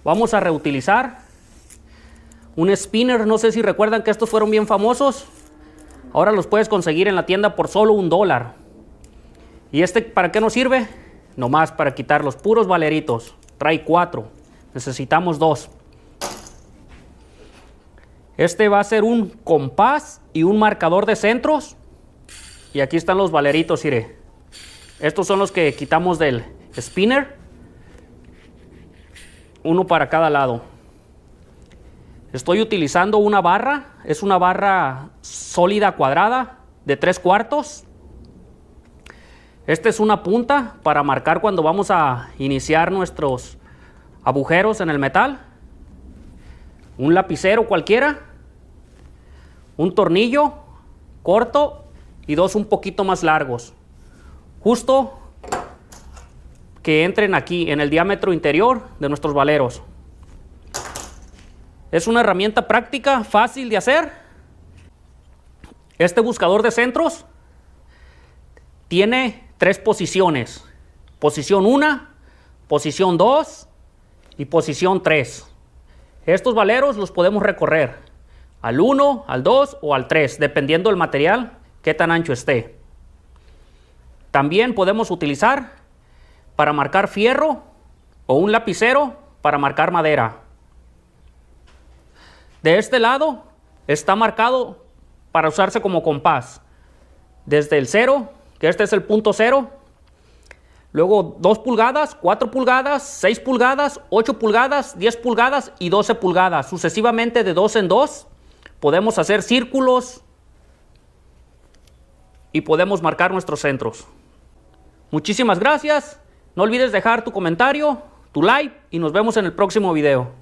Vamos a reutilizar un spinner. No sé si recuerdan que estos fueron bien famosos. Ahora los puedes conseguir en la tienda por solo $1. ¿Y este para qué nos sirve? Nomás para quitar los puros valeritos. Trae 4. Necesitamos 2. Este va a ser un compás y un marcador de centros. Y aquí están los valeritos, mire. Estos son los que quitamos del spinner. Uno para cada lado. Estoy utilizando una barra. Es una barra sólida cuadrada de 3/4. Esta es una punta para marcar cuando vamos a iniciar nuestros agujeros en el metal. Un lapicero cualquiera. Un tornillo corto y 2 un poquito más largos. Justo que entren aquí en el diámetro interior de nuestros valeros. Es una herramienta práctica, fácil de hacer. Este buscador de centros tiene 3 posiciones. Posición 1, posición 2 y posición 3. Estos valeros los podemos recorrer al 1, al 2 o al 3, dependiendo del material, qué tan ancho esté. También podemos utilizar para marcar fierro o un lapicero para marcar madera. De este lado está marcado para usarse como compás. Desde el 0, que este es el punto 0. Luego 2 pulgadas, 4 pulgadas, 6 pulgadas, 8 pulgadas, 10 pulgadas y 12 pulgadas. Sucesivamente de 2 en 2 podemos hacer círculos y podemos marcar nuestros centros. Muchísimas gracias. No olvides dejar tu comentario, tu like y nos vemos en el próximo video.